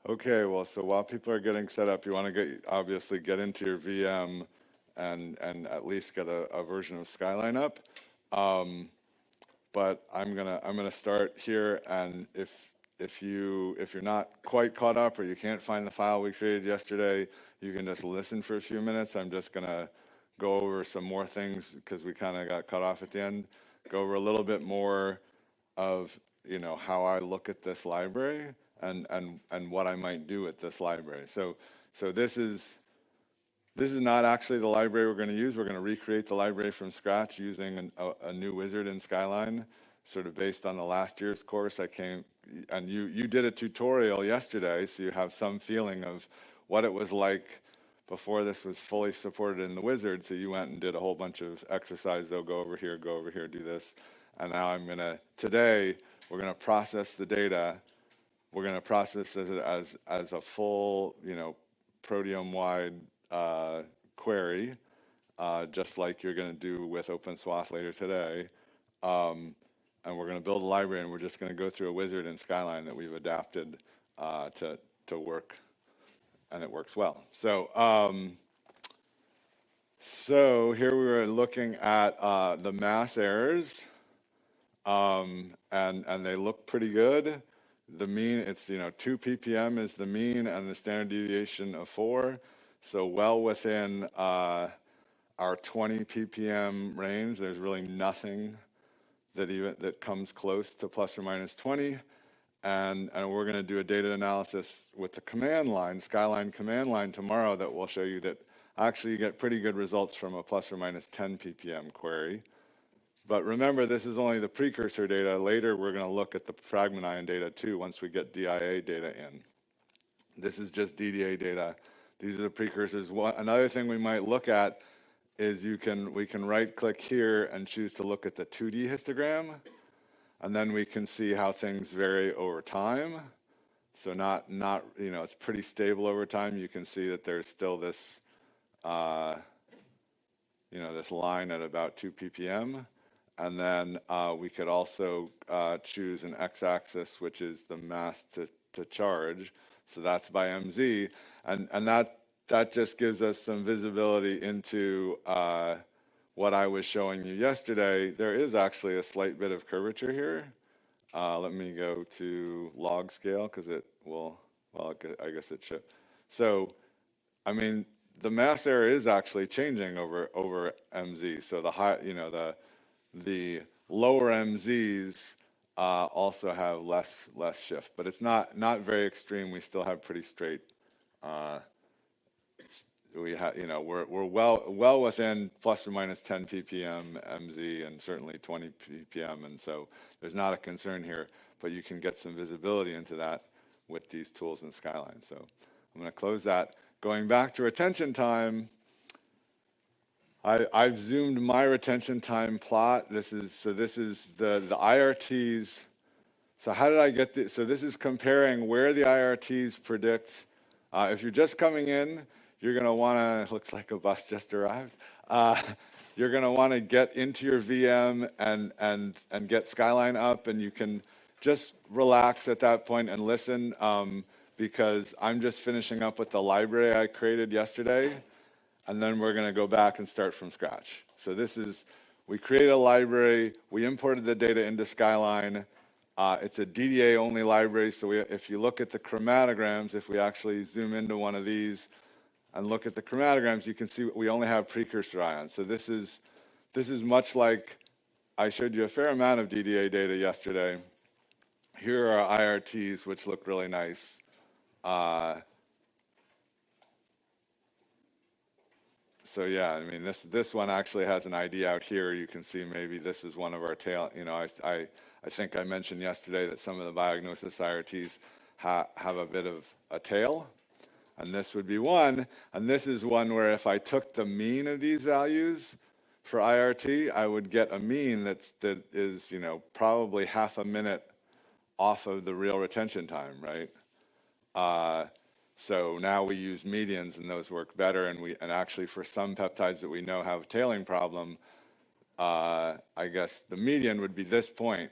Okay, well, so while people are getting set up, you want to obviously get into your VM and at least get a version of Skyline up. Um, but I'm gonna start here, and if you're not quite caught up or you can't find the file we created yesterday, you can just listen for a few minutes. I'm just gonna go over some more things because we kind of got cut off at the end. Go over a little bit more of how I look at this library and what I might do with this library. So this is not actually the library we're going to use. We're going to recreate the library from scratch using a new wizard in Skyline, sort of based on the last year's course. And you did a tutorial yesterday, so you have some feeling of what it was like before this was fully supported in the wizard. So you went and did a whole bunch of exercises. Go over here, do this. And now today, we're going to process the data. We're going to process it as a full, proteome-wide query, just like you're going to do with SWATH later today. And we're going to build a library, and we're just going to go through a wizard in Skyline that we've adapted to work, and it works well. So here we were looking at the mass errors, and they look pretty good. The mean, it's 2 ppm is the mean, and the standard deviation of 4. So well within our 20 ppm range. There's really nothing that comes close to plus or minus 20. And we're going to do a data analysis with the command line, Skyline command line tomorrow, that will show you that actually you get pretty good results from a plus or minus 10 ppm query. But remember, this is only the precursor data. Later, we're going to look at the fragment ion data too once we get DIA data in. This is just DDA data. These are the precursors. Another thing we might look at is we can right-click here and choose to look at the 2D histogram, and then we can see how things vary over time. So it's pretty stable over time. You can see that there's still this, this line at about 2 ppm. And then we could also choose an x-axis, which is the mass to charge. So that's by MZ. And that just gives us some visibility into what I was showing you yesterday. There is actually a slight bit of curvature here. Let me go to log scale because it will, well, I guess it should. So, I mean, the mass error is actually changing over MZ. So the lower MZs also have less shift, but it's not very extreme. We still have pretty straight. We're well within plus or minus 10 ppm MZ and certainly 20 ppm, and so there's not a concern here. But you can get some visibility into that with these tools in Skyline. So I'm going to close that. Going back to retention time. I've zoomed my retention time plot. This is the IRTs. So how did I get this? So this is comparing where the IRTs predict. If you're just coming in, you're going to want to, looks like a bus just arrived. You're going to want to get into your VM and get Skyline up, and you can just relax at that point and listen because I'm just finishing up with the library I created yesterday. And then we're going to go back and start from scratch. So we created a library, we imported the data into Skyline. It's a DDA-only library, so if you look at the chromatograms, if we actually zoom into one of these and look at the chromatograms, you can see we only have precursor ions. So this is much like I showed you a fair amount of DDA data yesterday. Here are our IRTs, which look really nice. So yeah, I mean, this one actually has an ID out here. You can see maybe this is one of our tail. I think I mentioned yesterday that some of the Biognosis IRTs have a bit of a tail, and this would be one. And this is one where if I took the mean of these values for IRT, I would get a mean that is probably half a minute off of the real retention time, right? So now we use medians, and those work better. And actually, for some peptides that we know have a tailing problem, I guess the median would be this point.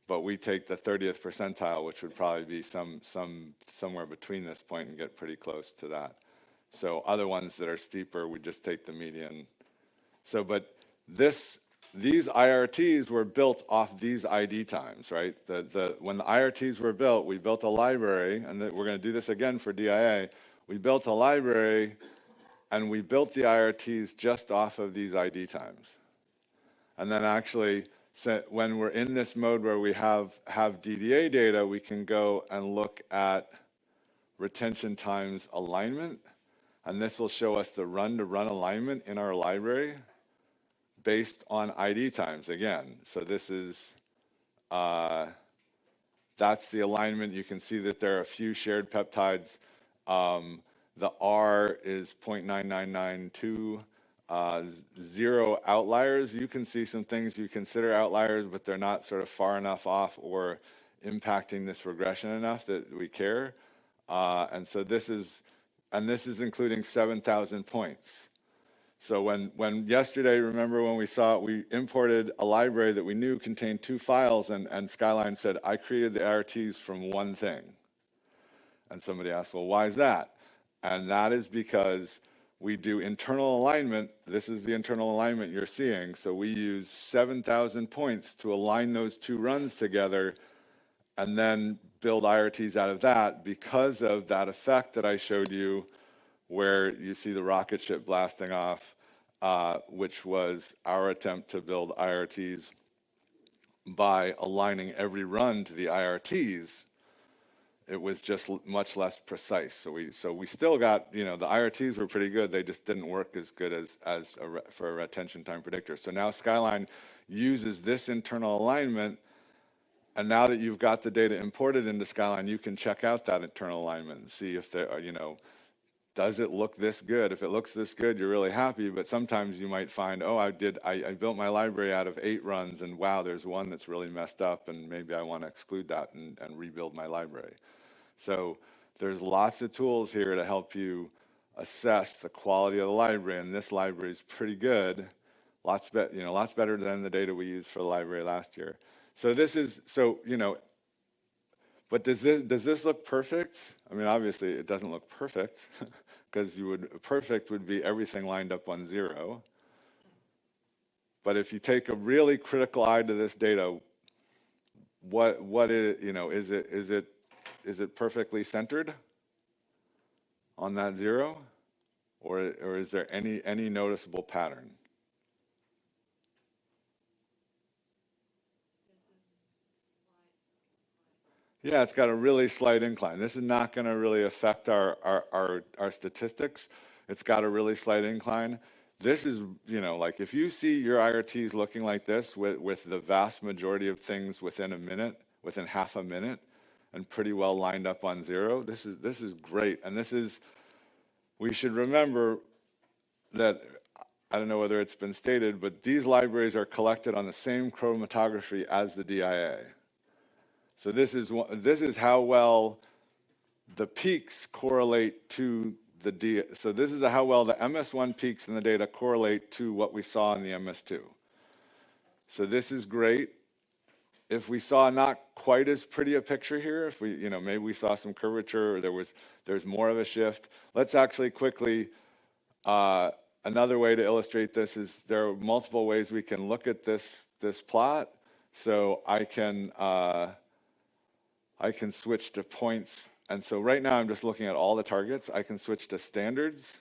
but we take the 30th percentile, which would probably be somewhere between this point and get pretty close to that. So other ones that are steeper, we just take the median. So, but these IRTs were built off these ID times, right? When the IRTs were built, we built a library, and we're going to do this again for DIA. We built a library, and we built the IRTs just off of these ID times. And then actually, when we're in this mode where we have DDA data, we can go and look at retention times alignment, and this will show us the run-to-run alignment in our library based on ID times again. So this is, that's the alignment. You can see that there are a few shared peptides. The R is 0.9992, 0 outliers. You can see some things you consider outliers, but they're not sort of far enough off or impacting this regression enough that we care. And so this is including 7,000 points. So when yesterday, remember when we imported a library that we knew contained 2 files, and Skyline said, I created the IRTs from one thing. And somebody asked, well, why is that? And that is because we do internal alignment. This is the internal alignment you're seeing. So we use 7,000 points to align those 2 runs together and then build IRTs out of that because of that effect that I showed you where you see the rocket ship blasting off, which was our attempt to build IRTs by aligning every run to the IRTs. It was just much less precise. So we still got, the IRTs were pretty good. They just didn't work as good for a retention time predictor. So now Skyline uses this internal alignment, and now that you've got the data imported into Skyline, you can check out that internal alignment and see if there are, does it look this good? If it looks this good, you're really happy, but sometimes you might find, oh, I built my library out of 8 runs, and wow, there's one that's really messed up, and maybe I want to exclude that and rebuild my library. So there's lots of tools here to help you assess the quality of the library, and this library is pretty good, lots better than the data we used for the library last year. So but does this look perfect? I mean, obviously it doesn't look perfect because perfect would be everything lined up on 0. But if you take a really critical eye to this data, what is, is it perfectly centered on that 0, or is there any noticeable pattern? Yeah, it's got a really slight incline. This is not going to really affect our statistics. It's got a really slight incline. This is, like if you see your IRTs looking like this with the vast majority of things within a minute, within half a minute, and pretty well lined up on 0, this is great. And we should remember that, I don't know whether it's been stated, but these libraries are collected on the same chromatography as the DIA. So this is how well the peaks correlate to the DIA. So this is how well the MS1 peaks in the data correlate to what we saw in the MS2. So this is great. If we saw not quite as pretty a picture here, if we, maybe we saw some curvature, or there's more of a shift. Let's actually quickly, another way to illustrate this is there are multiple ways we can look at this plot. So I can switch to points. And so right now I'm just looking at all the targets. I can switch to standards.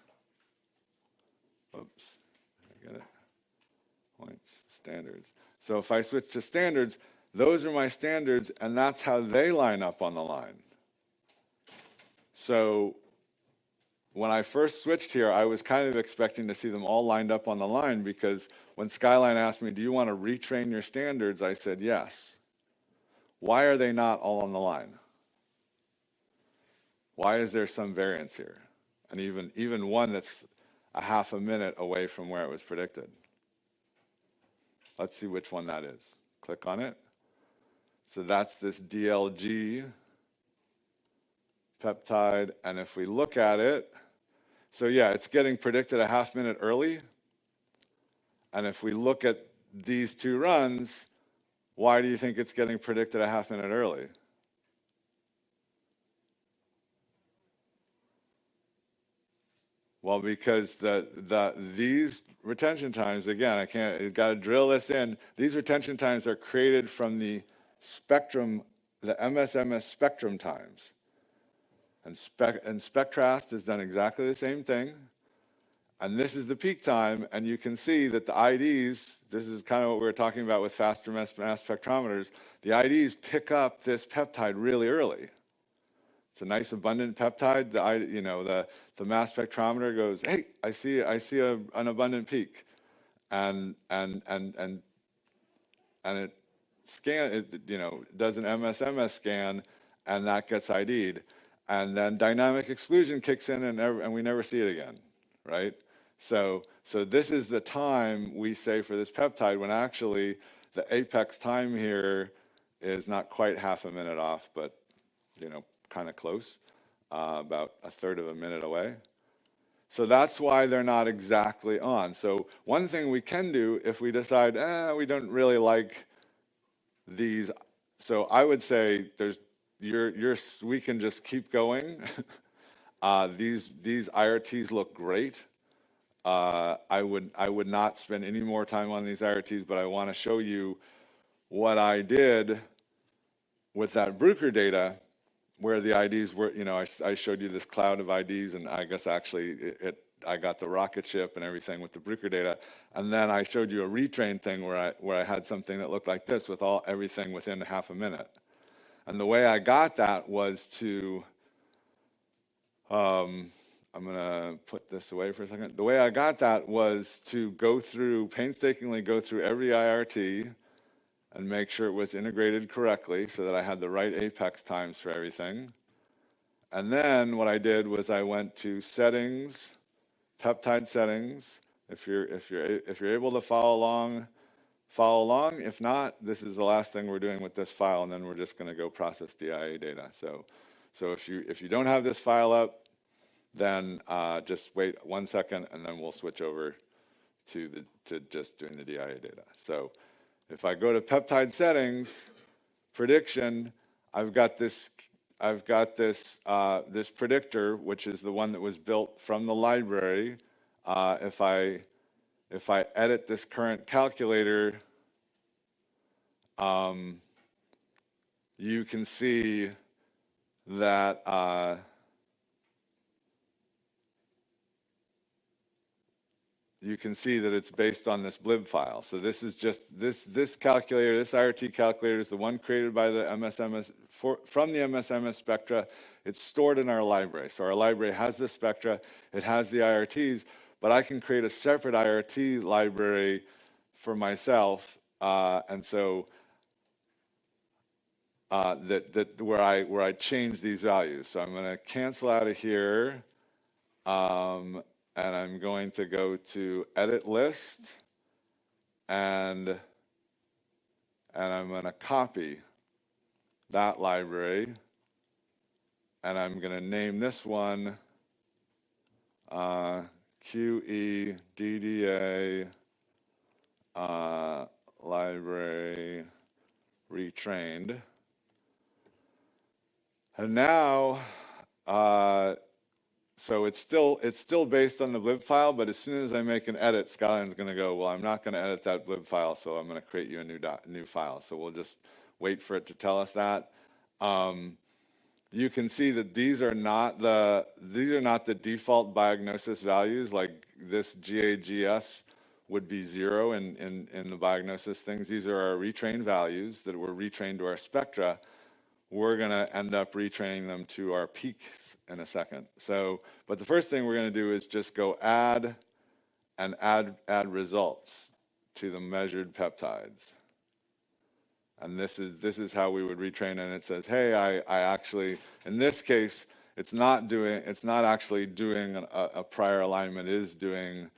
Oops, I get it. Points, standards. So if I switch to standards, those are my standards, and that's how they line up on the line. So when I first switched here, I was kind of expecting to see them all lined up on the line, because when Skyline asked me, do you want to retrain your standards? I said, yes. Why are they not all on the line? Why is there some variance here? And even one that's a half a minute away from where it was predicted. Let's see which one that is. Click on it. So that's this DLG peptide, and if we look at it, so yeah, it's getting predicted a half minute early, and if we look at these 2 runs, Why do you think it's getting predicted a half minute early? Well, because these retention times, again, I got to drill this in. These retention times are created from the spectrum, the MSMS spectrum times. And Spectrast has done exactly the same thing. And this is the peak time, and you can see that the IDs, this is kind of what we were talking about with faster mass spectrometers, the IDs pick up this peptide really early. It's a nice abundant peptide. The mass spectrometer goes, hey, I see an abundant peak, and it does an MSMS scan, and that gets ID'd, and then dynamic exclusion kicks in, and we never see it again, right? So this is the time we say for this peptide, when actually the apex time here is not quite half a minute off, but kind of close, about a third of a minute away. So that's why they're not exactly on. So one thing we can do if we decide, we don't really like these, so I would say we can just keep going. These IRTs look great. I would not spend any more time on these IRTs, but I want to show you what I did with that Bruker data, where the IDs were, I showed you this cloud of IDs, and I guess actually I got the rocket ship and everything with the Bruker data, and then I showed you a retrain thing where I had something that looked like this with everything within half a minute. And the way I got that was to, I'm gonna put this away for a second. The way I got that was to painstakingly go through every IRT and make sure it was integrated correctly so that I had the right apex times for everything. And then what I did was I went to settings, peptide settings. If you're able to follow along. If not, this is the last thing we're doing with this file, and then we're just going to go process DIA data. So if you don't have this file up, then just wait 1 second, and then we'll switch over to just doing the DIA data. So if I go to peptide settings, prediction, I've got this predictor, which is the one that was built from the library. If I edit this current calculator, you can see that it's based on this blib file. So this is just this calculator, this IRT calculator is the one created by the MSMS from the MSMS spectra. It's stored in our library. So our library has the spectra, it has the IRTs, but I can create a separate IRT library for myself, and so where I change these values. So I'm going to cancel out of here, and I'm going to go to edit list, and I'm going to copy that library, and I'm going to name this one QEDDA library retrained. And now, so it's still based on the blib file, but as soon as I make an edit, Skyline's going to go, well, I'm not going to edit that blib file, so I'm going to create you a new file. So we'll just wait for it to tell us that. You can see that these are not the default diagnosis values. Like this GAGS would be 0 in the diagnosis things. These are our retrained values that were retrained to our spectra. We're going to end up retraining them to our peaks in a second. So, but the first thing we're going to do is just go add results to the measured peptides. And this is how we would retrain, and it says, hey, I actually, in this case, it's not actually doing a prior alignment, it is doing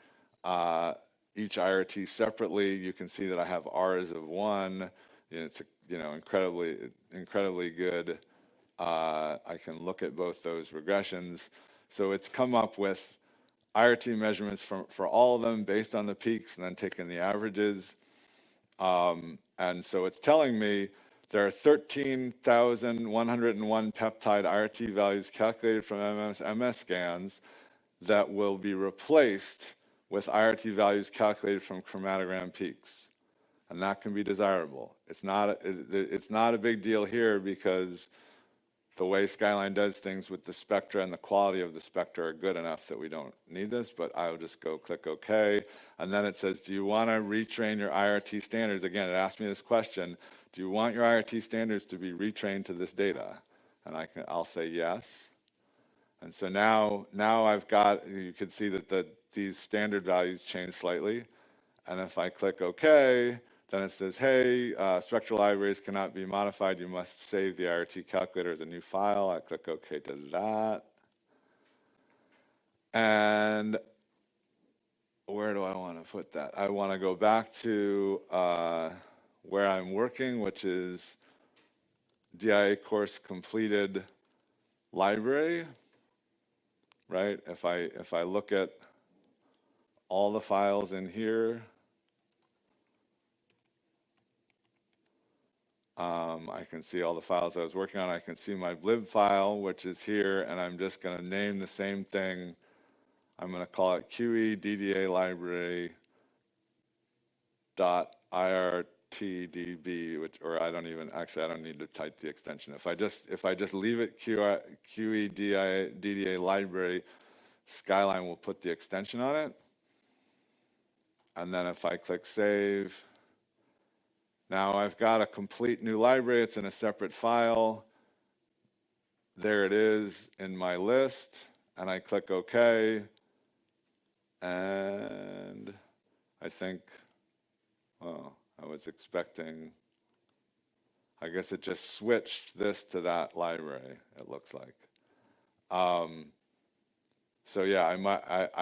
each IRT separately. You can see that I have R's of 1. It's incredibly good. I can look at both those regressions. So it's come up with IRT measurements for all of them based on the peaks, and then taking the averages. And so it's telling me there are 13,101 peptide IRT values calculated from MS scans that will be replaced with IRT values calculated from chromatogram peaks. And that can be desirable. It's not a big deal here because the way Skyline does things with the spectra and the quality of the spectra are good enough that we don't need this, but I'll just go click OK. And then it says, do you want to retrain your IRT standards? Again, it asked me this question, do you want your IRT standards to be retrained to this data? And I'll say yes. And so now I've got, you can see that these standard values change slightly. And if I click OK, then it says, hey, spectral libraries cannot be modified. You must save the IRT calculator as a new file. I click OK to that. And where do I want to put that? I want to go back to where I'm working, which is DIA course completed library, right? If I look at all the files in here, I can see all the files I was working on. I can see my lib file, which is here, and I'm just going to name the same thing. I'm going to call it QE DDA library .irtdb, or I don't need to type the extension. If I just leave it QE DDA library, Skyline will put the extension on it. And then if I click save, now I've got a complete new library. It's in a separate file. There it is in my list, and I click OK. And I think, well, I was expecting, I guess it just switched this to that library, it looks like. So yeah, I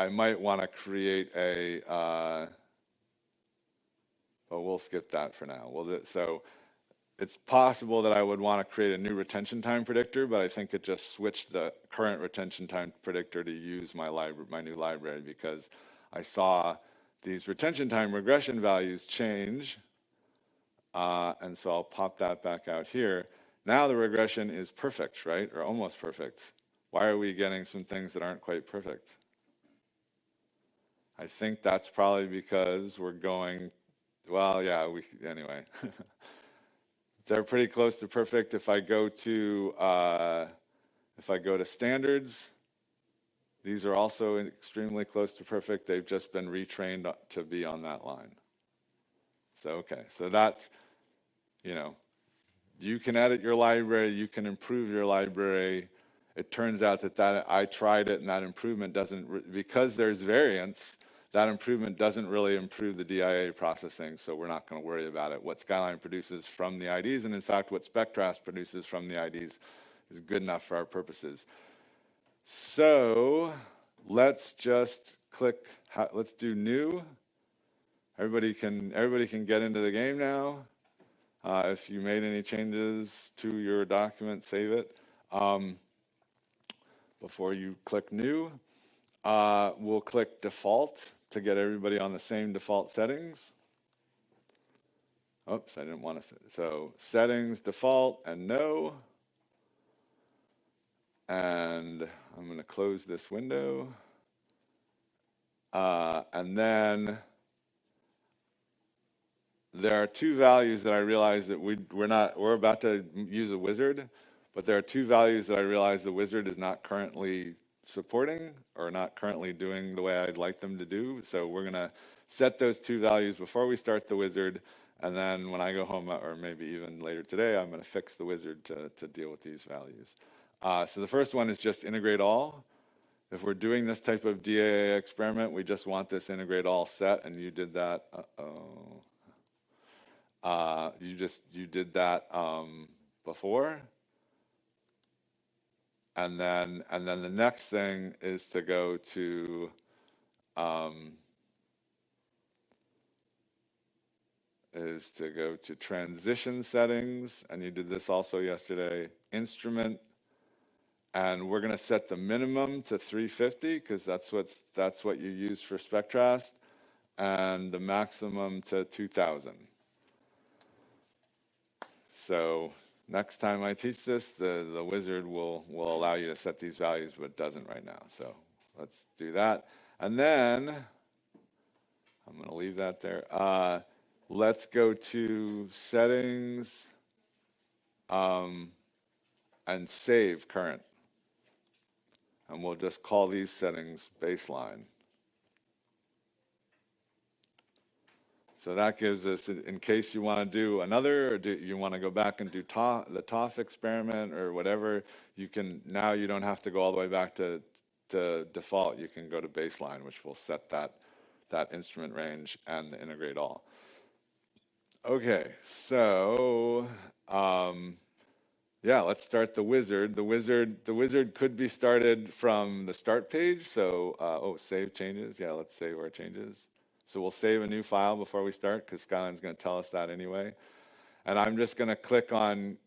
might want to create a, but we'll skip that for now. So it's possible that I would want to create a new retention time predictor, but I think it just switched the current retention time predictor to use my new library, because I saw these retention time regression values change. And so I'll pop that back out here. Now the regression is perfect, right? Or almost perfect. Why are we getting some things that aren't quite perfect? I think that's probably because we're going, well, yeah, anyway. They're pretty close to perfect. If I go to standards, these are also extremely close to perfect. They've just been retrained to be on that line. So, okay, so that's, you can edit your library, you can improve your library. It turns out that I tried it, and that improvement doesn't, because there's variance, that improvement doesn't really improve the DIA processing, so we're not going to worry about it. What Skyline produces from the IDs, and in fact what Spectrast produces from the IDs, is good enough for our purposes. So let's just click, let's do new. Everybody can get into the game now. If you made any changes to your document, save it. Before you click new, we'll click default to get everybody on the same default settings. Oops, I didn't want to. So settings, default, and no. And I'm going to close this window. And then there are two values that I realize that we're about to use a wizard, but there are two values that I realize the wizard is not currently supporting or not currently doing the way I'd like them to do. So we're going to set those two values before we start the wizard, and then when I go home, or maybe even later today, I'm going to fix the wizard to deal with these values. So the first one is just integrate all. If we're doing this type of DAA experiment, we just want this integrate all set, and you did that. You did that before. And then the next thing is to go to transition settings, and you did this also yesterday, instrument, and we're going to set the minimum to 350 because that's what you use for Spectrast, and the maximum to 2000. So next time I teach this, the wizard will allow you to set these values, but it doesn't right now. So let's do that. And then I'm going to leave that there. Let's go to settings and save current. And we'll just call these settings baseline. So that gives us, in case you want to do another, or you want to go back and do the TOF experiment or whatever, you can, now you don't have to go all the way back to default. You can go to baseline, which will set that instrument range and the integrate all. Okay, so yeah, let's start the wizard. The wizard could be started from the start page. So, oh, save changes. Yeah, let's save our changes. So we'll save a new file before we start because Skyline's going to tell us that anyway. And I'm just going to click on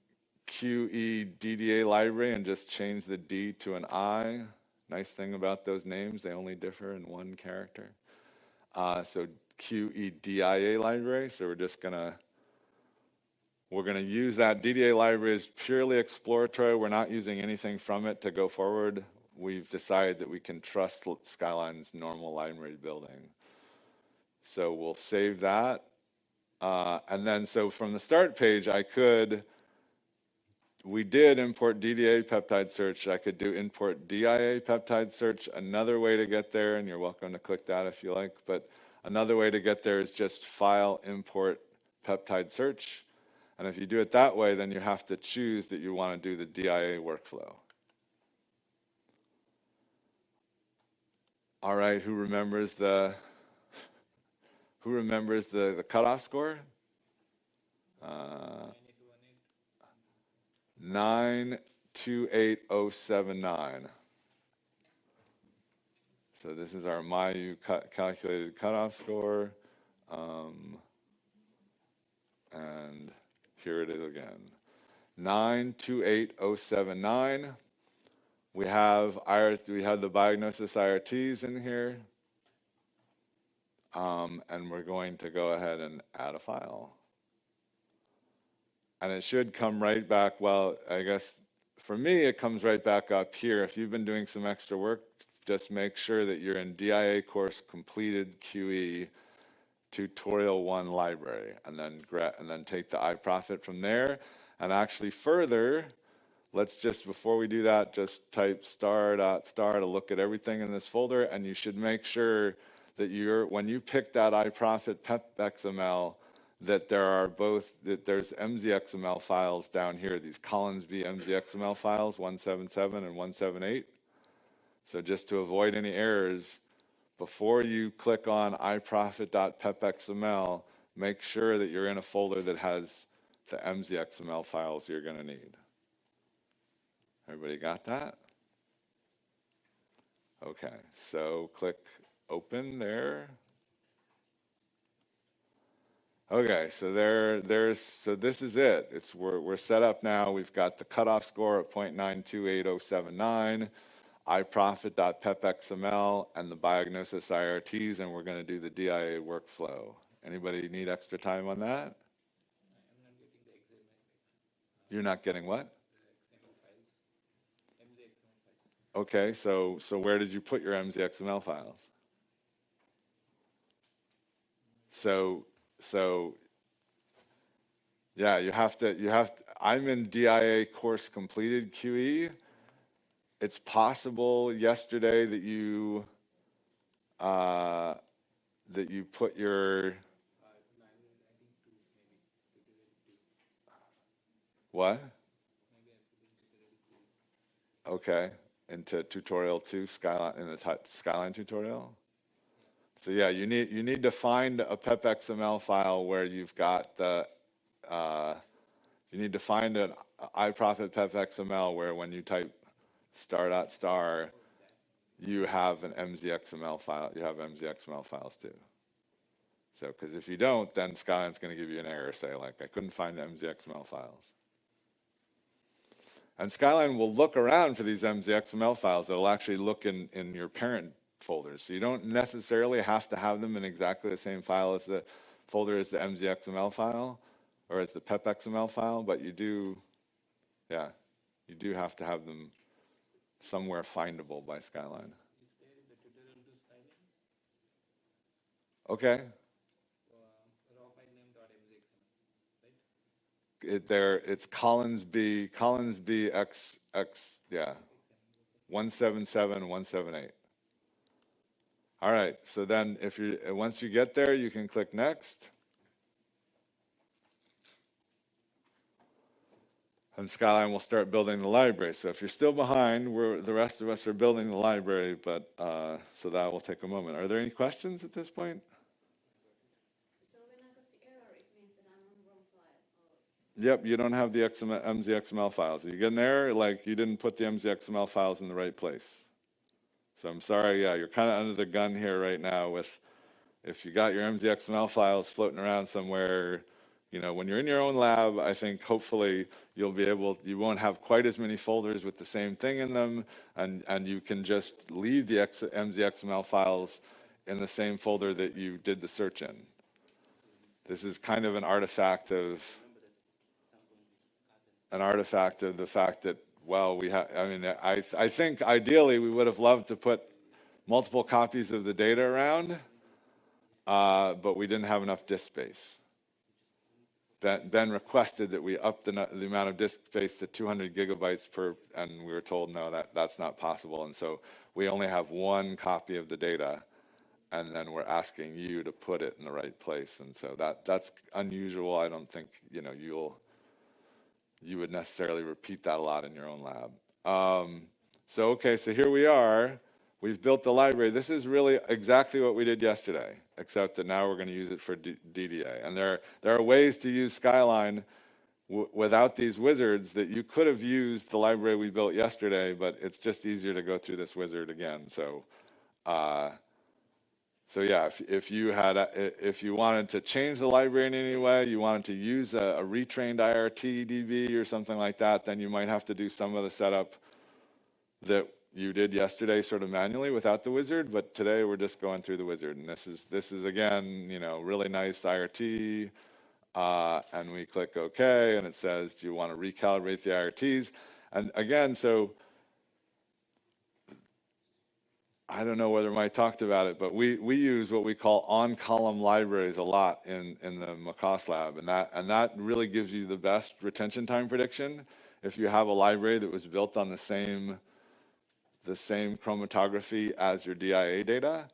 QEDDA library and just change the D to an I. Nice thing about those names, they only differ in one character. So QEDIA library. So we're going to use that. DDA library is purely exploratory. We're not using anything from it to go forward. We've decided that we can trust Skyline's normal library building. So we'll save that. And then, so from the start page, we did import DDA peptide search. I could do import DIA peptide search. Another way to get there, and you're welcome to click that if you like, but another way to get there is just file import peptide search. And if you do it that way, then you have to choose that you want to do the DIA workflow. All right, who remembers the cutoff score? 928079. So this is our MyU calculated cutoff score. And here it is again. 928079. We have the Biognosis IRTs in here. And we're going to go ahead and add a file. And it should come right back, well, I guess for me, it comes right back up here. If you've been doing some extra work, just make sure that you're in DIA course completed QE tutorial 1 library, and then take the iProfit from there. And actually further, let's just, before we do that, just type star to look at everything in this folder, and you should make sure that when you pick that iProfit pep.xml, that there's MZXML files down here, these Collinsby MZXML files, 177 and 178. So just to avoid any errors, before you click on iProfit.pep.xml, make sure that you're in a folder that has the MZXML files you're going to need. Everybody got that? Okay, so click open there. Okay, so so this is it. We're set up now. We've got the cutoff score at 0.928079, iProfit.pep.xml, and the Biognosis IRTs, and we're going to do the DIA workflow. Anybody need extra time on that? You're not getting what? Okay, so where did you put your MZXML files? So yeah, I'm in DIA course completed QE. It's possible yesterday that you put your what? Okay, into tutorial 2 Skyline, in the Skyline tutorial. So yeah, you need to find a pep.xml file where you've got the you need to find an iProfit pep.xml where when you type star, you have an MZXML file. You have MZXML files too. So because if you don't, then Skyline's going to give you an error, say like I couldn't find the MZXML files. And Skyline will look around for these MZXML files. It'll actually look in your parent folders. So you don't necessarily have to have them in exactly the same file as the folder as the MZXML file, or as the PEP XML file, but you do, yeah, you do have to have them somewhere findable by Skyline. Okay. It's Collins B X, yeah, 177178. All right, so then once you get there, you can click next. And Skyline will start building the library. So if you're still behind, the rest of us are building the library, but so that will take a moment. Are there any questions at this point? So when I got the error, it means that I'm on the wrong file. Yep, you don't have the MZXML files. You get an error, like you didn't put the MZXML files in the right place. So I'm sorry, yeah, you're kind of under the gun here right now with, if you got your MZXML files floating around somewhere, you know, when you're in your own lab, I think hopefully you won't have quite as many folders with the same thing in them, and you can just leave the MZXML files in the same folder that you did the search in. This is kind of an artifact of the fact that, well, I think ideally we would have loved to put multiple copies of the data around, but we didn't have enough disk space. Ben requested that we up the amount of disk space to 200 gigabytes per, and we were told, no, that's not possible. And so we only have one copy of the data, and then we're asking you to put it in the right place. And so that's unusual. I don't think, you know, you would necessarily repeat that a lot in your own lab. Okay, so here we are. We've built the library. This is really exactly what we did yesterday, except that now we're going to use it for DDA. And there are ways to use Skyline without these wizards that you could have used the library we built yesterday, but it's just easier to go through this wizard again. So yeah, if you wanted to change the library in any way, you wanted to use a retrained IRT DB or something like that, then you might have to do some of the setup that you did yesterday sort of manually without the wizard, but today we're just going through the wizard. And this is again, you know, really nice IRT, and we click OK, and it says, do you want to recalibrate the IRTs? And again, so I don't know whether Mike talked about it, but we use what we call on-column libraries a lot in the Macaws lab, and that really gives you the best retention time prediction. If you have a library that was built on the same chromatography as your DIA data,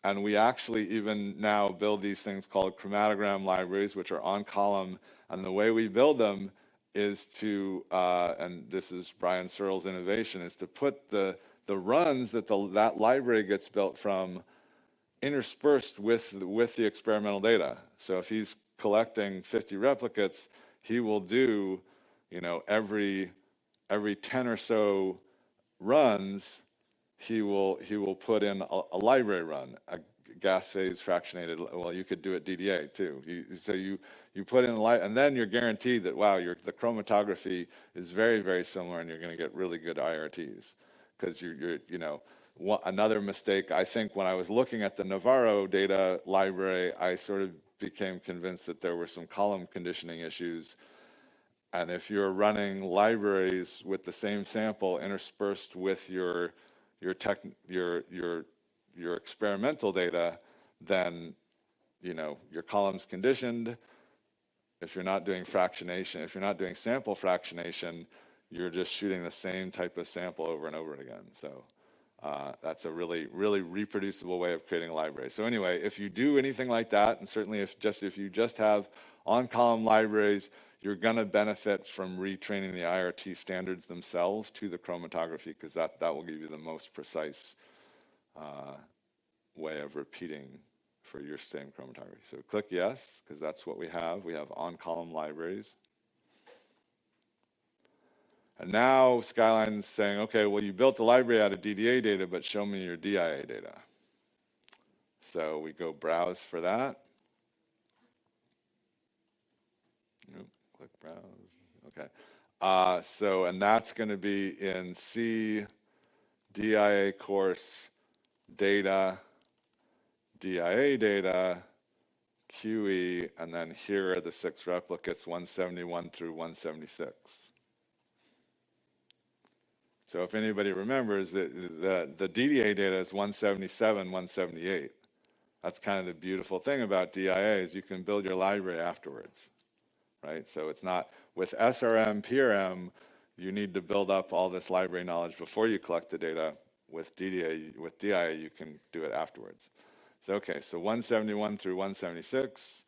and we actually even now build these things called Chromatogram libraries, which are on column, and the way we build them is to, and this is Brian Searle's innovation, is to put the runs that that library gets built from interspersed with the experimental data. So if he's collecting 50 replicates, he will do, you know, every 10 or so runs, he will put in a library run, a gas phase fractionated. Well, you could do it DDA too. So you put in and then you're guaranteed that, wow, the chromatography is very, very similar, and you're going to get really good IRTs, because you know, another mistake, I think, when I was looking at the Navarro data library, I sort of became convinced that there were some column conditioning issues. And if you're running libraries with the same sample interspersed with your experimental data, then, you know, your column's conditioned. If you're not doing fractionation, if you're not doing sample fractionation, you're just shooting the same type of sample over and over again. So that's a really, really reproducible way of creating a library. So anyway, if you do anything like that, and certainly if you just have on-column libraries, you're going to benefit from retraining the IRT standards themselves to the chromatography, because that will give you the most precise way of repeating for your same chromatography. So click yes, because that's what we have. We have on-column libraries. And now Skyline's saying, okay, well, you built the library out of DDA data, but show me your DIA data. So we go browse for that. Nope, click browse. Okay. So, and that's going to be in C, DIA course, data, DIA data, QE, and then here are the 6 replicates, 171 through 176. So if anybody remembers, the DDA data is 177, 178. That's kind of the beautiful thing about DIA is you can build your library afterwards, right? So it's not, with SRM, PRM, you need to build up all this library knowledge before you collect the data. With DIA, you can do it afterwards. So okay, so 171 through 176,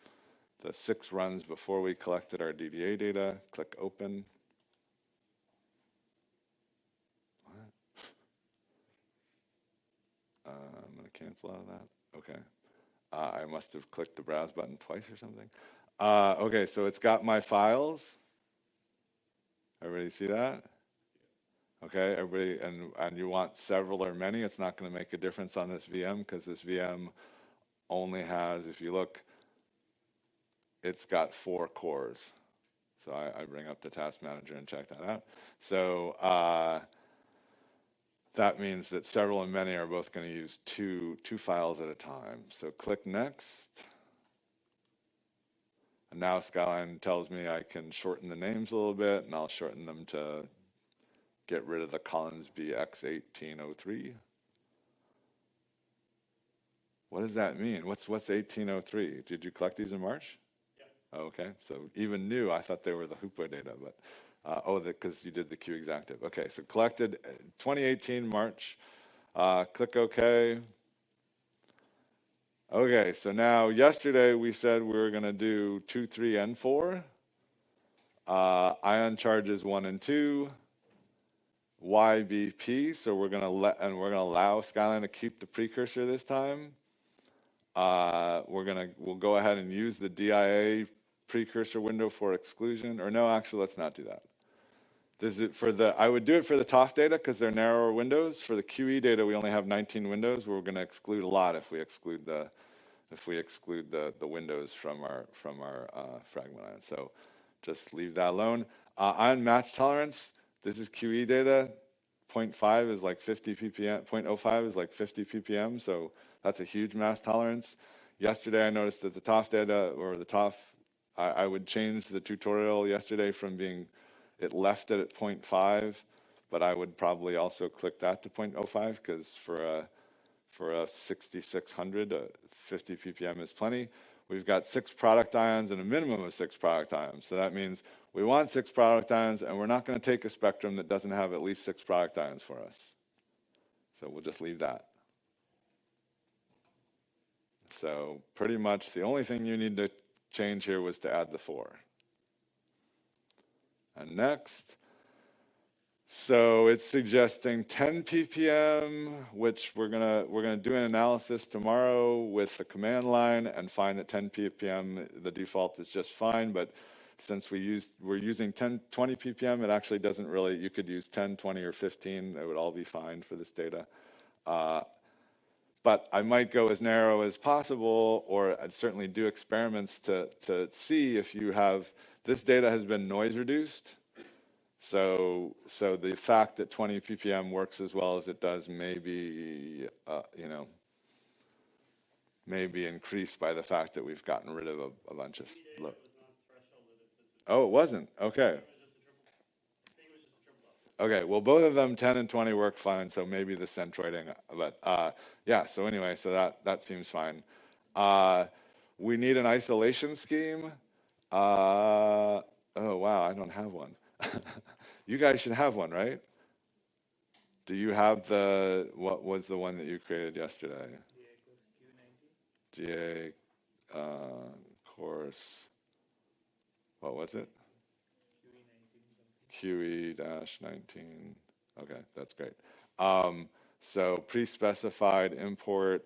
the 6 runs before we collected our DDA data. Click open. I'm going to cancel out of that. Okay. I must have clicked the browse button twice or something. Okay, so it's got my files. Everybody see that? Okay, everybody, and you want several or many. It's not going to make a difference on this VM because this VM only has, if you look, it's got 4 cores. So I bring up the task manager and check that out. So that means that several and many are both going to use two files at a time. So click next. And now Skyline tells me I can shorten the names a little bit, and I'll shorten them to get rid of the Collinsby X1803. What does that mean? What's 1803? Did you collect these in March? Yeah. Okay, so even new, I thought they were the Hoopa data, but because you did the Q exactive. Okay, so collected 2018 March. Click OK. Okay, so now yesterday we said we were going to do 2, 3, and 4. Ion charges 1 and 2. YBP, so we're going to allow Skyline to keep the precursor this time. We'll go ahead and use the DIA precursor window for exclusion, or no, actually, let's not do that. This is I would do it for the TOF data because they're narrower windows. For the QE data, we only have 19 windows. We're going to exclude a lot if we exclude the windows from our fragment ion. So just leave that alone. Ion match tolerance. This is QE data. 0.5 is like 50 ppm. 0.05 is like 50 ppm. So that's a huge mass tolerance. Yesterday, I noticed that the TOF data, or the TOF, I would change the tutorial yesterday from being, it left it at 0.5, but I would probably also click that to 0.05 because for a 6600, 50 ppm is plenty. We've got 6 product ions and a minimum of 6 product ions. So that means we want 6 product ions, and we're not going to take a spectrum that doesn't have at least 6 product ions for us. So we'll just leave that. So pretty much the only thing you need to change here was to add the 4. And next, so it's suggesting 10 ppm, which we're gonna do an analysis tomorrow with the command line and find that 10 ppm, the default is just fine, but since we're using 20 ppm, it actually doesn't really, you could use 10, 20, or 15, it would all be fine for this data. But I might go as narrow as possible, or I'd certainly do experiments to see if you have, this data has been noise reduced. So the fact that 20 ppm works as well as it does may be, may be increased by the fact that we've gotten rid of a bunch of. Oh, it wasn't? Okay. Okay, well, both of them, 10 and 20, work fine, so maybe the centroiding, but yeah, so anyway, so that seems fine. We need an isolation scheme. Oh, wow, I don't have one. You guys should have one, right? Do you have what was the one that you created yesterday? GA course, what was it? QE-19. Okay, that's great. So pre-specified import,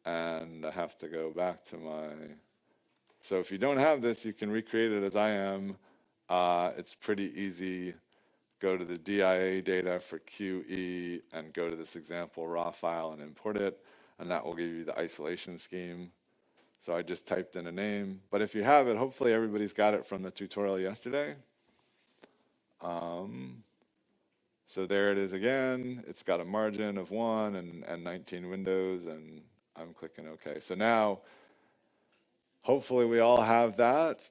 and I have to go back to so if you don't have this, you can recreate it as I am. It's pretty easy. Go to the DIA data for QE and go to this example raw file and import it, and that will give you the isolation scheme. So I just typed in a name, but if you have it, hopefully everybody's got it from the tutorial yesterday. So there it is again. It's got a margin of 1 and 19 windows, and I'm clicking OK. So now hopefully we all have that.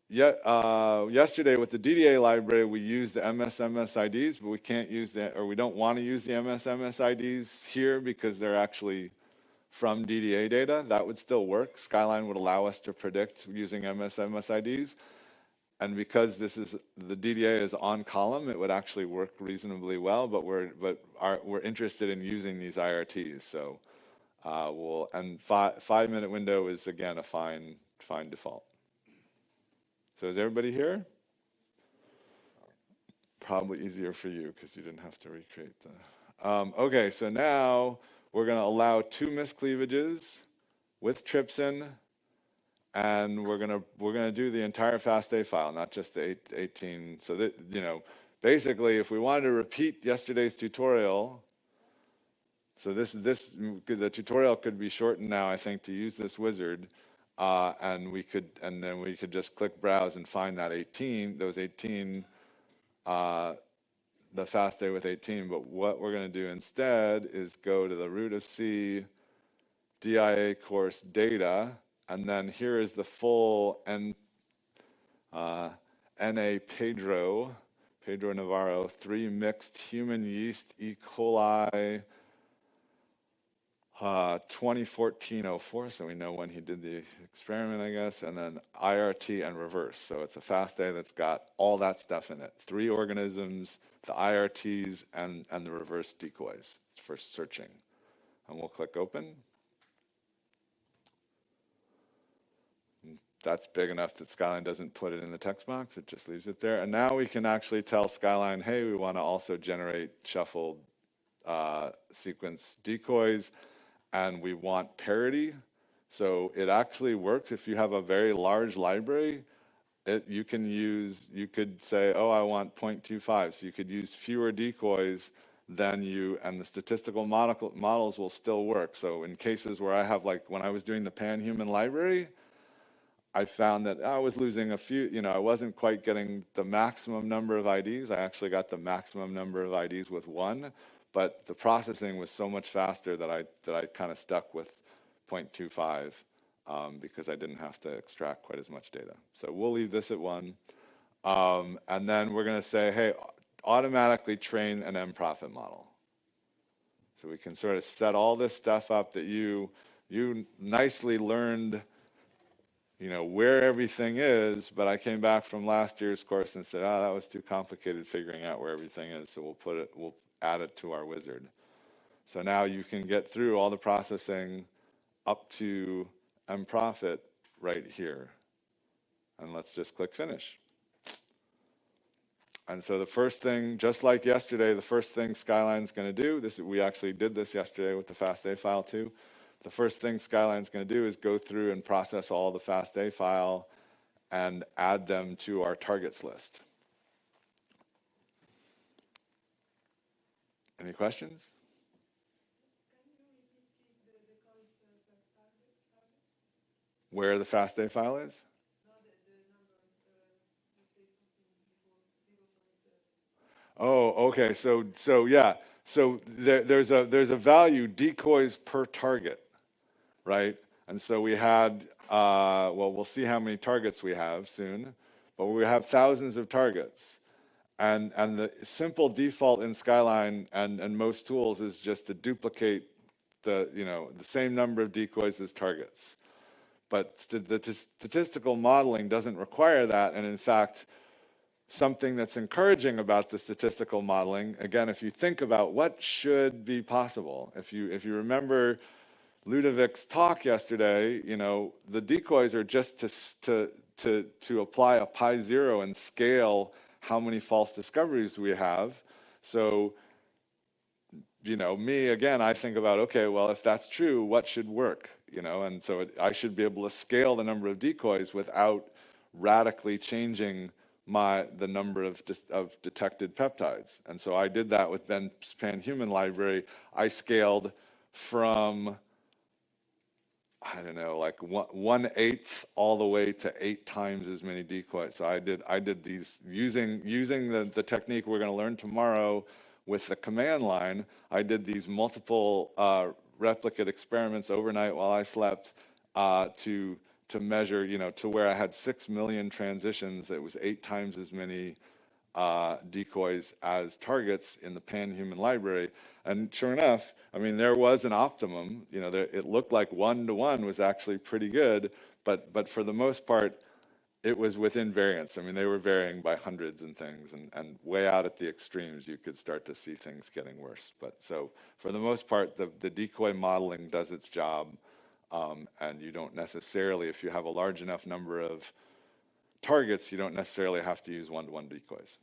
Yesterday with the DDA library, we used the MSMS IDs, but we can't use or we don't want to use the MSMS IDs here because they're actually from DDA data. That would still work. Skyline would allow us to predict using MSMS IDs. And because this is the DDA is on column, it would actually work reasonably well. But we're interested in using these IRTs. So and 5-minute window is again a fine default. So is everybody here? Probably easier for you because you didn't have to recreate the. Okay, so now we're going to allow 2 miscleavages with trypsin. And we're gonna do the entire FASTA file, not just the 18. So that, you know, basically, if we wanted to repeat yesterday's tutorial, so the tutorial could be shortened now, I think, to use this wizard, and then we could just click browse and find that 18, those 18, the FASTA with 18. But what we're gonna do instead is go to the root of C, DIA course data. And then here is the full NA Pedro Navarro 3 mixed human yeast E. coli 2014-04, so we know when he did the experiment, I guess, and then IRT and reverse. So it's a FASTA that's got all that stuff in it. 3 organisms, the IRTs, and the reverse decoys for searching. And we'll click open. That's big enough that Skyline doesn't put it in the text box. It just leaves it there. And now we can actually tell Skyline, hey, we want to also generate shuffled sequence decoys, and we want parity. So it actually works if you have a very large library. You could say, oh, I want 0.25. So you could use fewer decoys than and the statistical models will still work. So in cases where I have, like when I was doing the pan-human library, I found that I was losing a few, I wasn't quite getting the maximum number of IDs. I actually got the maximum number of IDs with 1, but the processing was so much faster that I kind of stuck with 0.25 because I didn't have to extract quite as much data. So we'll leave this at 1. And then we're going to say, hey, automatically train an mProfit model. So we can sort of set all this stuff up that you nicely learned where everything is, but I came back from last year's course and said, that was too complicated figuring out where everything is, so we'll add it to our wizard. So now you can get through all the processing up to mProfit right here. And let's just click finish. And so the first thing, just like yesterday, the first thing Skyline's going to do, we actually did this yesterday with the FASTA file too. The first thing Skyline's going to do is go through and process all the FASTA file and add them to our targets list. Any questions? Where the FASTA file is? Oh, okay. So yeah. So there's a value, decoys per target, right? And so we had, well, we'll see how many targets we have soon, but we have thousands of targets. And the simple default in Skyline and most tools is just to duplicate the same number of decoys as targets. But the statistical modeling doesn't require that, and in fact, something that's encouraging about the statistical modeling, again, if you think about what should be possible, if you remember Ludovic's talk yesterday, the decoys are just to apply a pi 0 and scale how many false discoveries we have. So, me, again, I think about, okay, well, if that's true, what should work? And so I should be able to scale the number of decoys without radically changing the number of detected peptides. And so I did that with Ben's pan-human library. I scaled from, I don't know, like 1/8 all the way to 8 times as many decoys. So I did these using the technique we're going to learn tomorrow with the command line. I did these multiple replicate experiments overnight while I slept, to measure, to where I had 6 million transitions. It was 8 times as many decoys as targets in the pan-human library. And sure enough, I mean, there was an optimum. It looked like 1-to-1 was actually pretty good, but for the most part, it was within variance. I mean, they were varying by hundreds and things, and way out at the extremes, you could start to see things getting worse. But so for the most part, the decoy modeling does its job, and you don't necessarily, if you have a large enough number of targets, you don't necessarily have to use 1-to-1 decoys.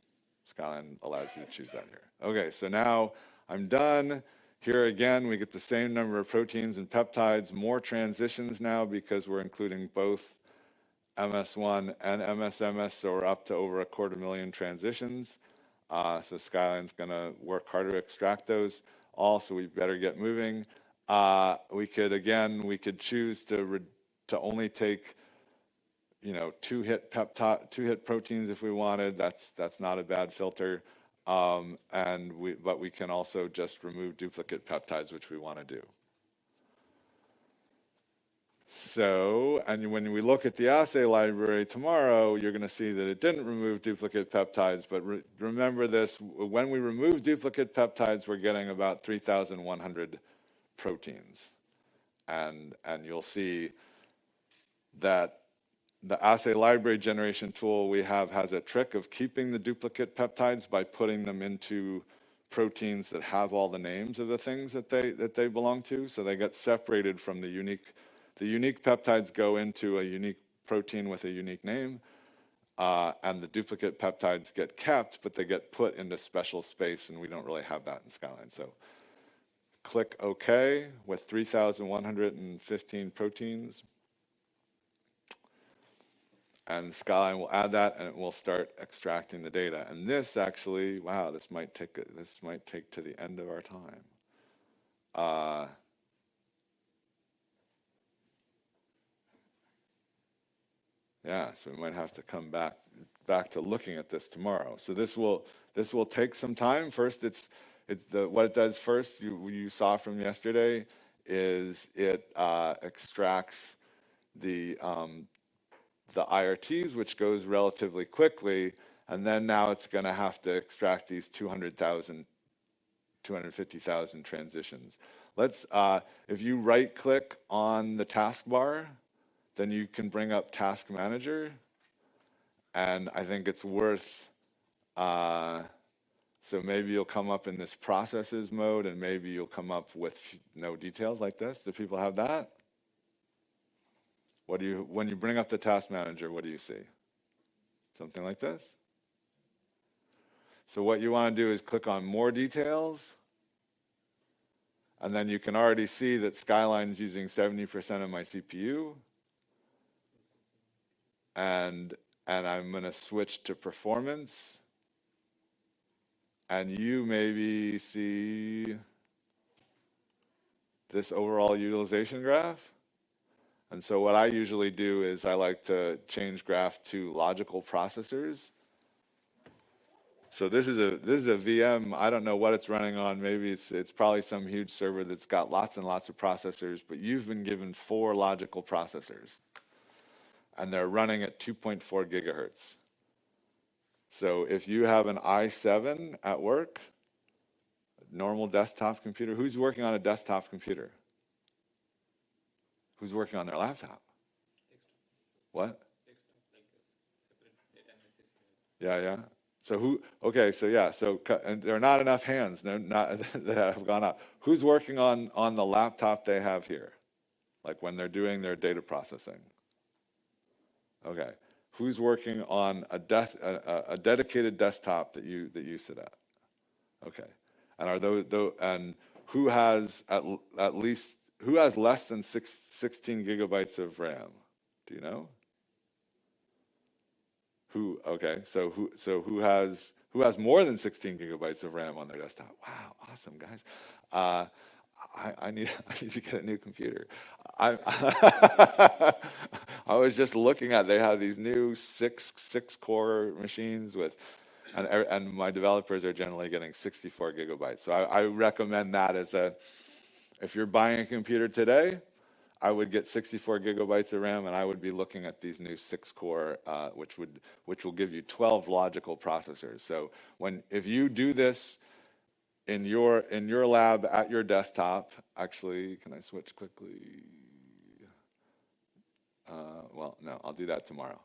Skyline allows you to choose that here. Okay, so now I'm done. Here again, we get the same number of proteins and peptides, more transitions now because we're including both MS1 and MSMS, so we're up to over 250,000 transitions. So Skyline's gonna work harder to extract those all, so we better get moving. We could choose to only take, 2-hit proteins if we wanted. That's not a bad filter. But we can also just remove duplicate peptides, which we want to do. So, and when we look at the assay library tomorrow, you're going to see that it didn't remove duplicate peptides, but remember this, when we remove duplicate peptides, we're getting about 3,100 proteins. And you'll see that the assay library generation tool we have has a trick of keeping the duplicate peptides by putting them into proteins that have all the names of the things that they belong to, so they get separated from the unique. The unique peptides go into a unique protein with a unique name, and the duplicate peptides get kept, but they get put into special space, and we don't really have that in Skyline. So click OK with 3,115 proteins, and Skyline will add that, and it will start extracting the data. And this actually, wow, this might take to the end of our time. Yeah, so we might have to come back to looking at this tomorrow. So this will take some time. First, what it does first, you saw from yesterday, is it extracts the IRTs, which goes relatively quickly, and then now it's going to have to extract these 250,000 transitions. If you right-click on the taskbar, then you can bring up Task Manager, and I think it's worth, so maybe you'll come up in this processes mode, and maybe you'll come up with no details like this. Do people have that? When you bring up the Task Manager, what do you see? Something like this? So what you want to do is click on More Details, and then you can already see that Skyline's using 70% of my CPU. And I'm going to switch to performance, and you maybe see this overall utilization graph. And so what I usually do is I like to change graph to logical processors. So this is a VM. I don't know what it's running on. Maybe it's probably some huge server that's got lots and lots of processors, but you've been given 4 logical processors, and they're running at 2.4 gigahertz. So if you have an i7 at work, a normal desktop computer, who's working on a desktop computer? Who's working on their laptop? What? Yeah. So and there are not enough hands that have gone up. Who's working on the laptop they have here? Like when they're doing their data processing? Okay, who's working on a dedicated desktop that you sit at? Okay, and are and who has who has less than 16 gigabytes of RAM? Do you know? So who has more than 16 gigabytes of RAM on their desktop? Wow, awesome guys. I need to get a new computer. I was just looking at, they have these new six core machines with, and my developers are generally getting 64 gigabytes. So I recommend that if you're buying a computer today, I would get 64 gigabytes of RAM, and I would be looking at these new 6-core, which will give you 12 logical processors. So if you do this in your lab at your desktop, actually, can I switch quickly? Well, no, I'll do that tomorrow.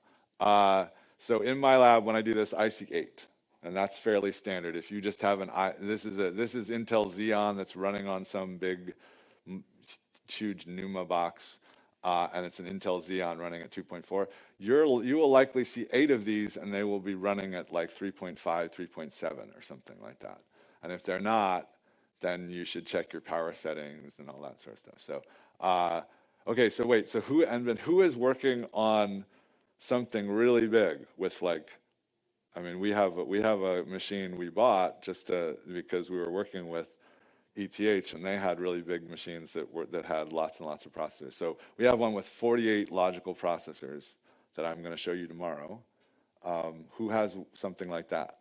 So in my lab, when I do this, I see 8, and that's fairly standard. If you just have this is Intel Xeon that's running on some big, huge NUMA box, and it's an Intel Xeon running at 2.4. You will likely see 8 of these, and they will be running at like 3.5, 3.7, or something like that. And if they're not, then you should check your power settings and all that sort of stuff. So, okay, so wait, so who is working on something really big with like, I mean, we have a machine we bought just because we were working with ETH, and they had really big machines that had lots and lots of processors. So we have one with 48 logical processors that I'm going to show you tomorrow. Who has something like that?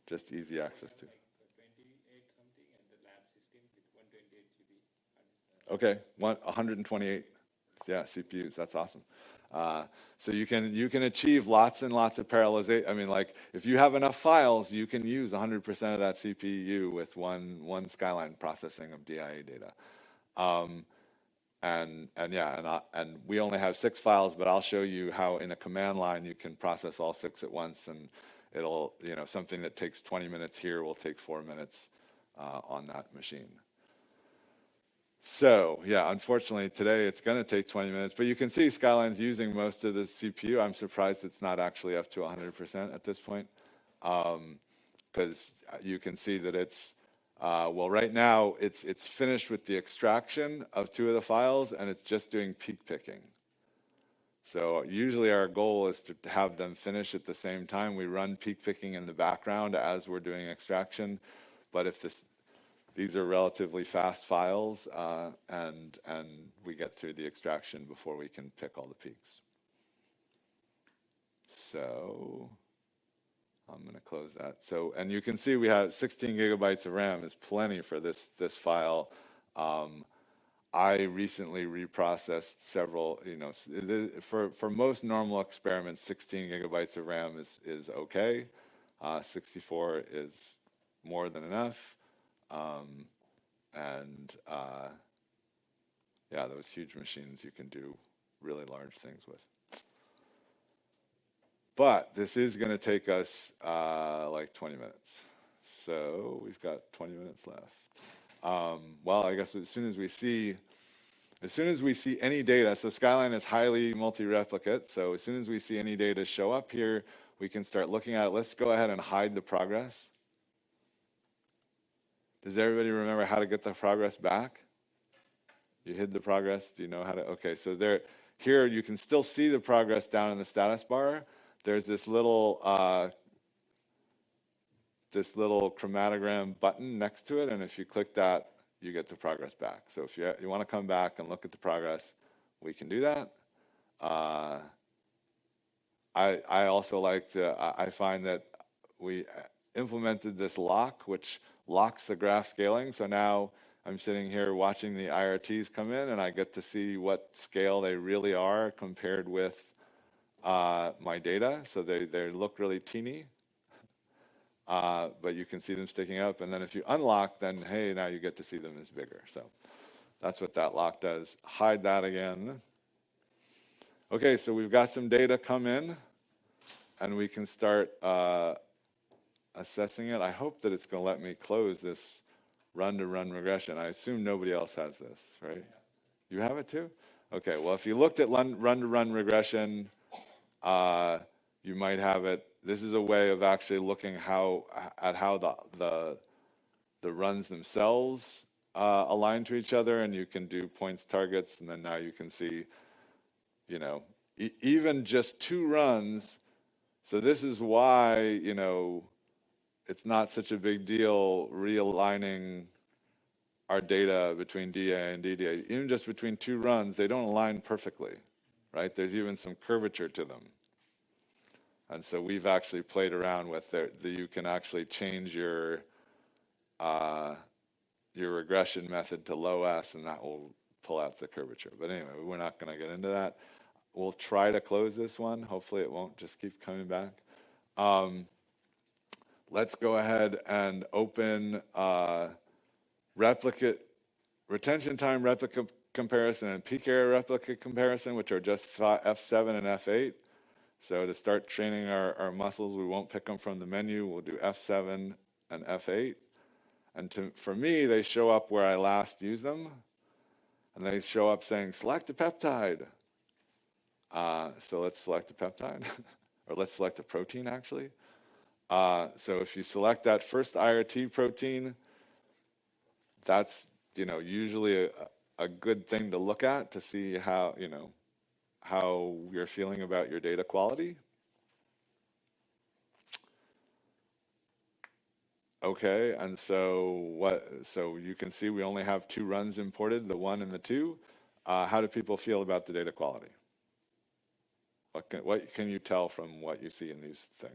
Just easy access to. 28 something, and the lab system with 128 GB. Okay, 128, yeah, CPUs. That's awesome. So you can achieve lots and lots of parallelization. I mean, like if you have enough files, you can use 100% of that CPU with one Skyline processing of DIA data. And we only have 6 files, but I'll show you how in a command line you can process all 6 at once, and it'll, something that takes 20 minutes here will take 4 minutes on that machine. So, yeah, unfortunately today it's going to take 20 minutes, but you can see Skyline's using most of the CPU. I'm surprised it's not actually up to 100% at this point, because you can see that it's, well, right now it's finished with the extraction of 2 of the files, and it's just doing peak picking. So usually our goal is to have them finish at the same time. We run peak picking in the background as we're doing extraction, but if these are relatively fast files, and we get through the extraction before we can pick all the peaks. So I'm going to close that. So, and you can see we have 16 gigabytes of RAM is plenty for this file. I recently reprocessed several, for most normal experiments, 16 gigabytes of RAM is okay. 64 is more than enough. Yeah, those huge machines you can do really large things with. But this is going to take us like 20 minutes. So we've got 20 minutes left. Well, I guess as soon as we see any data, so Skyline is highly multi-replicate, so as soon as we see any data show up here, we can start looking at it. Let's go ahead and hide the progress. Does everybody remember how to get the progress back? You hid the progress, do you know how to? Okay, so here you can still see the progress down in the status bar. There's this little chromatogram button next to it, and if you click that, you get the progress back. So if you want to come back and look at the progress, we can do that. I also like I find that we implemented this lock, which locks the graph scaling. So now I'm sitting here watching the IRTs come in, and I get to see what scale they really are compared with my data. So they look really teeny, but you can see them sticking up. And then if you unlock, then hey, now you get to see them as bigger. So that's what that lock does. Hide that again. Okay, so we've got some data come in, and we can start assessing it. I hope that it's going to let me close this run-to-run regression. I assume nobody else has this, right? You have it too? Okay, well, if you looked at run-to-run regression, you might have it. This is a way of actually looking at how the runs themselves align to each other, and you can do points targets, and then now you can see, even just 2 runs. So this is why, it's not such a big deal realigning our data between DA and DDA. Even just between 2 runs, they don't align perfectly, right? There's even some curvature to them. And so we've actually played around with you can actually change your regression method to low S, and that will pull out the curvature. But anyway, we're not going to get into that. We'll try to close this one. Hopefully it won't just keep coming back. Let's go ahead and open retention time replicate comparison and peak area replicate comparison, which are just F7 and F8. So to start training our muscles, we won't pick them from the menu. We'll do F7 and F8. And for me, they show up where I last used them. And they show up saying, select a peptide. So let's select a peptide, or let's select a protein, actually. So if you select that first IRT protein, that's usually a good thing to look at to see how how you're feeling about your data quality. Okay, and so you can see we only have 2 runs imported, the 1 and the 2. How do people feel about the data quality? What can you tell from what you see in these things?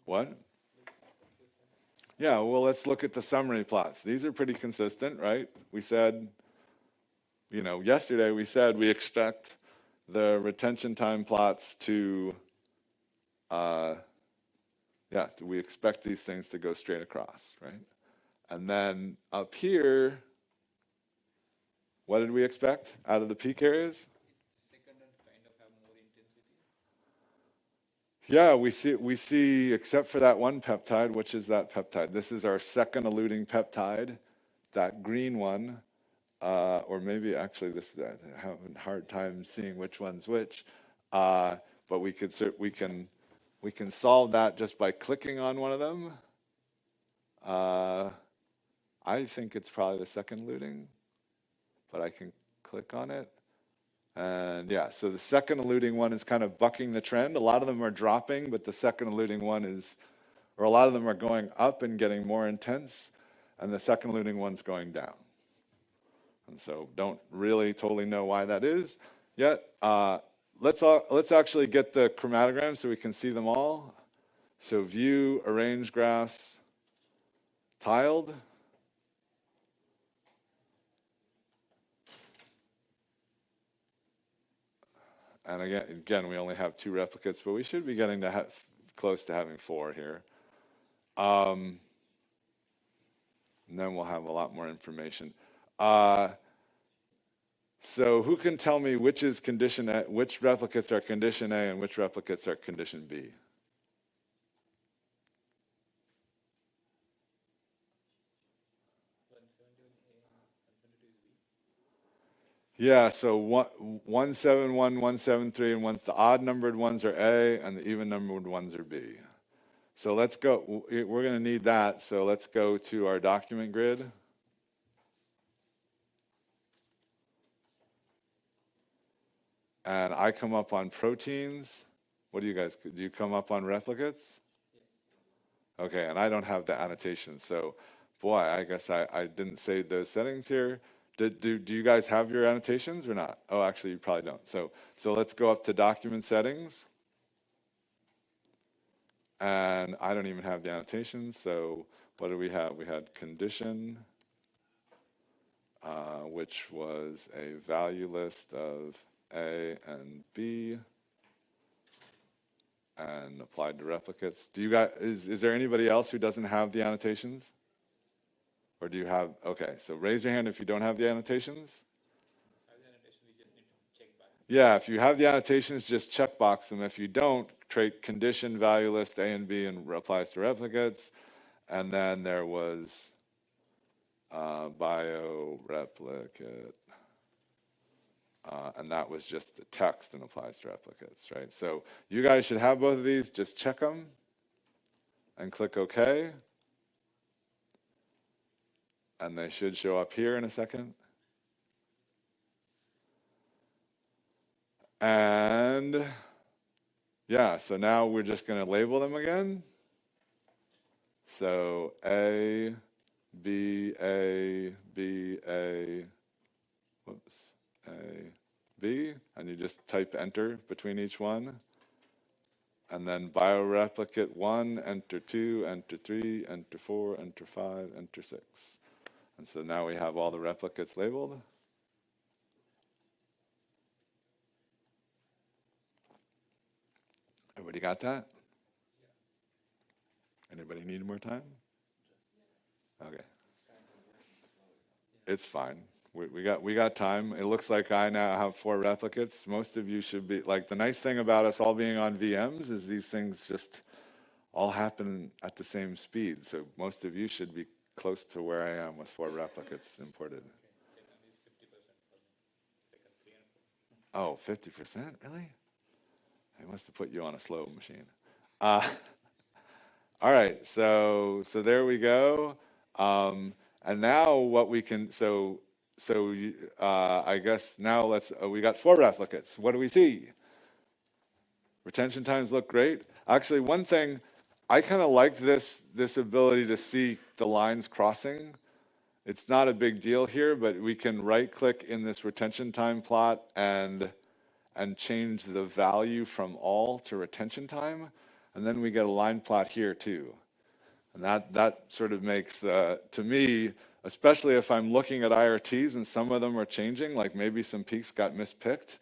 What? Yeah, well, let's look at the summary plots. These are pretty consistent, right? We said, yesterday we said we expect the retention time plots to, we expect these things to go straight across, right? And then up here, what did we expect out of the peak areas? Second and kind of have more intensity. Yeah, we see, except for that one peptide, which is that peptide. This is our second eluting peptide, that green one, or maybe actually this. I'm having a hard time seeing which one's which, but we can solve that just by clicking on one of them. I think it's probably the second eluting, but I can click on it. And yeah, so the second eluting one is kind of bucking the trend. A lot of them are dropping, but the second eluting one is, or a lot of them are going up and getting more intense, and the second eluting one's going down. And so don't really totally know why that is yet. Let's actually get the chromatograms so we can see them all. So view, arrange graphs, tiled. And again, we only have 2 replicates, but we should be getting to close to having 4 here. And then we'll have a lot more information. So who can tell me which is condition A, which replicates are condition A and which replicates are condition B? Yeah, so 171, 173, and the odd numbered ones are A, and the even numbered ones are B. So let's go. We're going to need that. So let's go to our document grid. And I come up on proteins. What do you guys, do you come up on replicates? Okay, and I don't have the annotation. So boy, I guess I didn't save those settings here. Do you guys have your annotations or not? Oh, actually, you probably don't. So let's go up to document settings. And I don't even have the annotations. So what do we have? We had condition, which was a value list of A and B, and applied to replicates. Do you guys, is there anybody else who doesn't have the annotations? Or do you have, okay, so raise your hand if you don't have the annotations. Yeah, if you have the annotations, just checkbox them. If you don't, trait condition, value list, A and B, and applies to replicates. And then there was bio replicate. And that was just the text and applies to replicates, right? So you guys should have both of these. Just check them and click OK. And they should show up here in a second. And yeah, so now we're just going to label them again. So A, B, A, B, A, whoops, A, B, and you just type enter between each one. and then bioreplicate 1, enter 2, enter 3, enter 4, enter 5, enter 6. And so now we have all the replicates labeled. Everybody got that? Anybody need more time? Okay. It's fine. We got time. It looks like I now have 4 replicates. Most of you should be, like, the nice thing about us all being on VMs is these things just all happen at the same speed. So most of you should be close to where I am with 4 replicates imported. Oh, 50%? Really? I must have put you on a slow machine. All right, so there we go. And now what we can, I guess now we got 4 replicates. What do we see? Retention times look great. Actually, one thing, I kind of liked this ability to see the lines crossing. It's not a big deal here, but we can right-click in this retention time plot and change the value from all to retention time. And then we get a line plot here too. And that sort of makes to me, especially if I'm looking at IRTs and some of them are changing, like maybe some peaks got mispicked,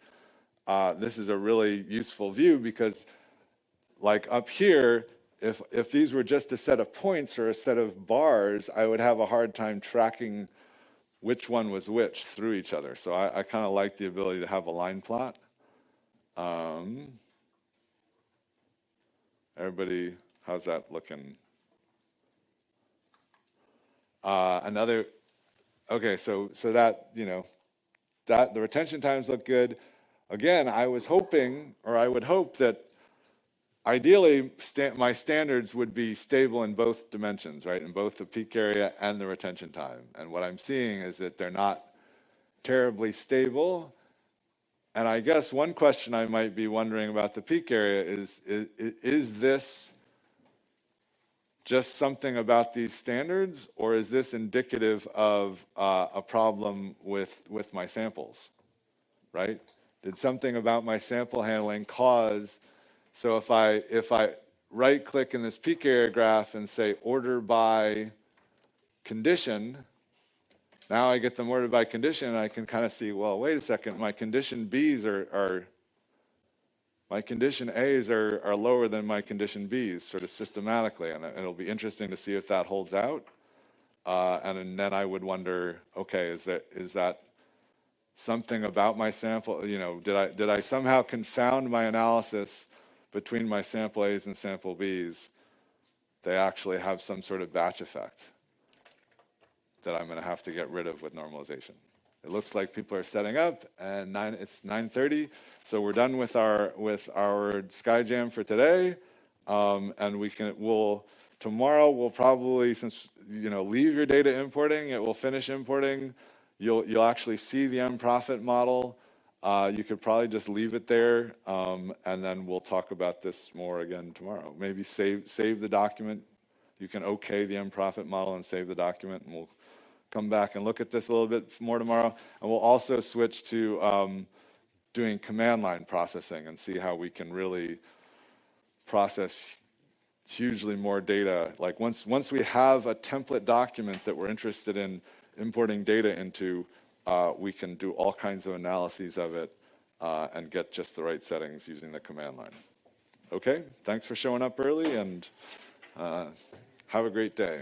this is a really useful view because like up here, if these were just a set of points or a set of bars, I would have a hard time tracking which one was which through each other. So I kind of like the ability to have a line plot. Everybody, how's that looking? Okay, so that, that the retention times look good. Again, I was hoping, or I would hope that ideally my standards would be stable in both dimensions, right? In both the peak area and the retention time. And what I'm seeing is that they're not terribly stable. And I guess one question I might be wondering about the peak area is this just something about these standards, or is this indicative of a problem with my samples, right? Did something about my sample handling cause, so if I right-click in this peak area graph and say order by condition, now I get them ordered by condition, and I can kind of see, well, wait a second, my condition B's my condition A's are lower than my condition B's, sort of systematically, and it'll be interesting to see if that holds out. And then I would wonder, okay, is that something about my sample? Did I somehow confound my analysis between my sample A's and sample B's? They actually have some sort of batch effect that I'm going to have to get rid of with normalization. It looks like people are setting up, and it's 9:30, so we're done with our SkyJam for today, and tomorrow we'll probably, since leave your data importing, it will finish importing. You'll actually see the mProfit model. You could probably just leave it there, and then we'll talk about this more again tomorrow. Maybe save the document. You can OK the mProfit model and save the document, and we'll come back and look at this a little bit more tomorrow. And we'll also switch to doing command line processing and see how we can really process hugely more data. Like once we have a template document that we're interested in importing data into, we can do all kinds of analyses of it and get just the right settings using the command line. Okay, thanks for showing up early, and have a great day.